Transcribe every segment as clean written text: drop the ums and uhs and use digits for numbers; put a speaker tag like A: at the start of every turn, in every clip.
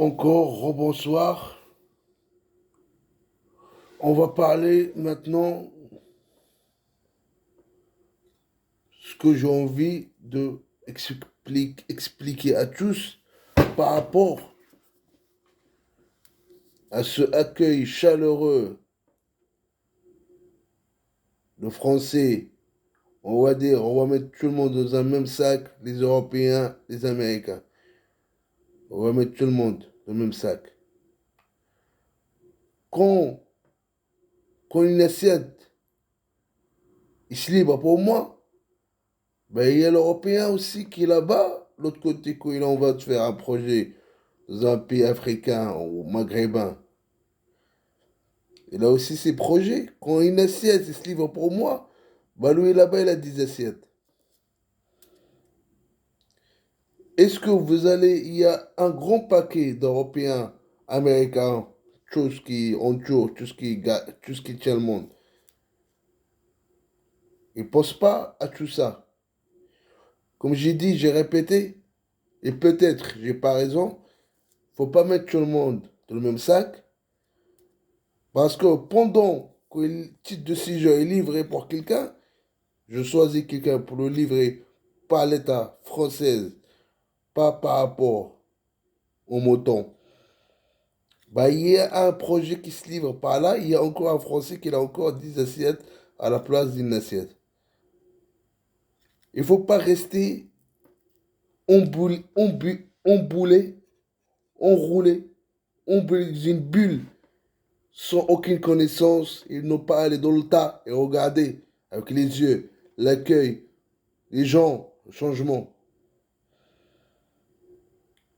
A: Encore, rebonsoir. On va parler maintenant ce que j'ai envie de expliquer à tous par rapport à ce accueil chaleureux de Français. On va dire, on va mettre tout le monde dans un même sac, les Européens, les Américains. On va mettre tout le monde dans le même sac. Quand, quand une assiette est se libre pour moi, ben, il y a l'Européen aussi qui est là-bas, l'autre côté, quand il en va de faire un projet dans un pays africain ou maghrébin. Il a aussi ses projets. Quand une assiette il se livre pour moi, bah lui là-bas, il a 10 assiettes. Est-ce que vous allez, il y a un grand paquet d'Européens, Américains, tous qui entourent, tout ce qui tient le monde. Ils ne pensent pas à tout ça. Comme j'ai dit, j'ai répété, et peut-être j'ai pas raison, faut pas mettre tout le monde dans le même sac, parce que pendant que le titre de séjour est livré pour quelqu'un, je choisis quelqu'un pour le livrer par l'État français, pas par rapport au montant. Bah, il y a un projet qui se livre par là, il y a encore un Français qui a encore 10 assiettes à la place d'une assiette. Il ne faut pas rester emboulé, enroulé, emboulé dans une bulle sans aucune connaissance. Ils n'ont pas aller dans le tas et regarder avec les yeux l'accueil, les gens, le changement.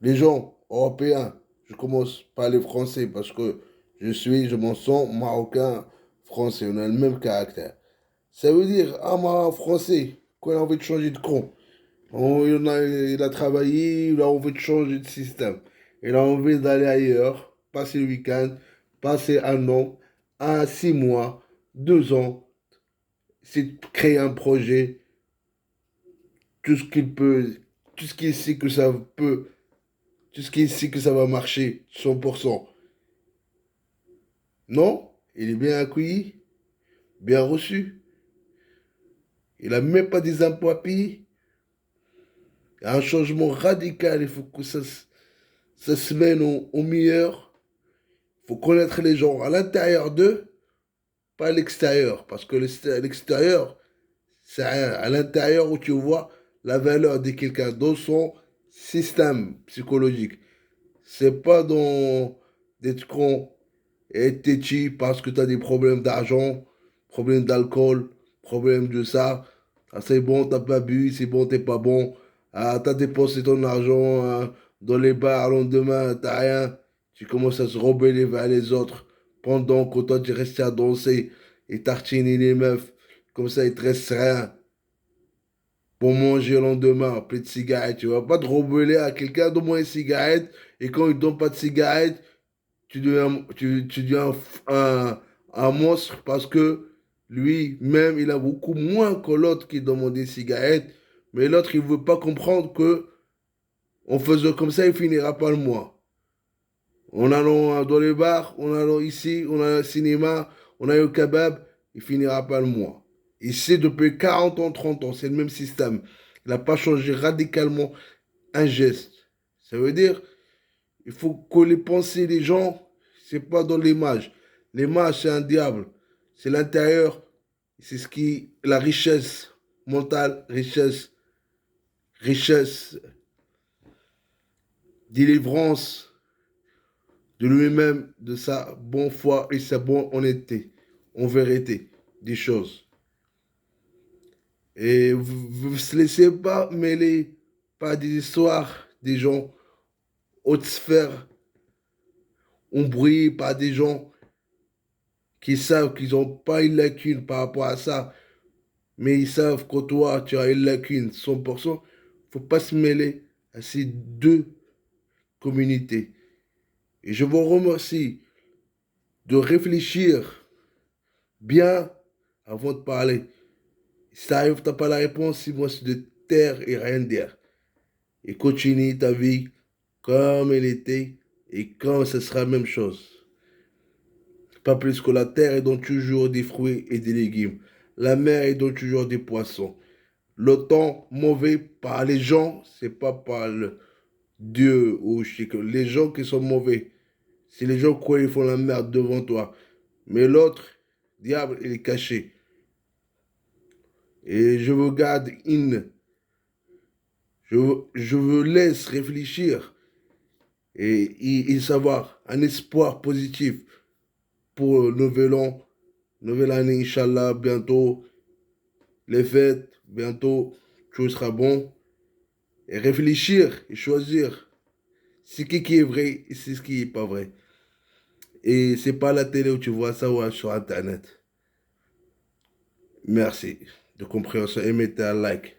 A: Les gens européens, je commence par les Français parce que je m'en sens marocain, français, on a le même caractère. Ça veut dire, un Marocain français, quand il a envie de changer de con, il a travaillé, il a envie de changer de système, il a envie d'aller ailleurs, passer le week-end, passer un an, 6 mois, 2 ans, c'est de créer un projet, tout ce qu'il peut, tout ce qu'il sait que ça peut tout ce qui est ici que ça va marcher, 100%. Non, il est bien accueilli, bien reçu. Il n'a même pas des impôts à payer. Il y a un changement radical. Il faut que ça se mène au meilleur. Il faut connaître les gens à l'intérieur d'eux, pas à l'extérieur. Parce que l'extérieur, c'est rien. À l'intérieur où tu vois la valeur de quelqu'un dans son système psychologique. C'est pas dans d'être con et têtu parce que tu as des problèmes d'argent, problèmes d'alcool, problèmes de ça. Ah, c'est bon, t'as pas bu, c'est bon, t'es pas bon. Ah, t'as dépensé ton argent dans les bars, le lendemain, t'as rien. Tu commences à se rebeller vers les autres pendant que toi tu restes à danser et tartiner les meufs. Comme ça, il te reste rien pour manger le lendemain, plus de cigarettes. Tu vas pas te rebeller à quelqu'un, donne-moi une cigarette. Et quand il ne donne pas de cigarette, tu deviens un monstre parce que lui-même, il a beaucoup moins que l'autre qui demandait une cigarette. Mais l'autre, il ne veut pas comprendre que en faisant comme ça, il finira pas le mois. En allant dans les bars, en allant ici, on a le cinéma, on a le kebab, il finira pas le mois. Et c'est depuis 40 ans, 30 ans, c'est le même système. Il n'a pas changé radicalement un geste. Ça veut dire, il faut que les pensées des gens, c'est pas dans l'image. L'image, c'est un diable. C'est l'intérieur. C'est ce qui, la richesse mentale, richesse, délivrance de lui-même, de sa bonne foi et sa bonne honnêteté, en vérité, des choses. Et vous ne se laissez pas mêler par des histoires des gens haute sphère, embrouillés par des gens qui savent qu'ils n'ont pas une lacune par rapport à ça, mais ils savent que toi, tu as une lacune 100%. Il ne faut pas se mêler à ces deux communautés. Et je vous remercie de réfléchir bien avant de parler. Si ça arrive, tu n'as pas la réponse, si moi c'est de taire et rien dire. Et continue ta vie comme elle était Et quand ce sera la même chose. Pas plus que la terre, elle donne toujours des fruits et des légumes. La mer, elle donne toujours des poissons. Le temps mauvais par les gens, c'est pas par le Dieu ou je sais que les gens qui sont mauvais. C'est les gens qui font la merde devant toi. Mais l'autre, diable, il est caché. Et je vous garde je vous laisse réfléchir et savoir un espoir positif pour le nouvel an, nouvelle année, Inch'Allah, bientôt, les fêtes, bientôt, tout sera bon. Et réfléchir et choisir ce qui est vrai et ce qui n'est pas vrai. Et c'est pas la télé où tu vois ça ou sur Internet. Merci de compréhension et mettez un like.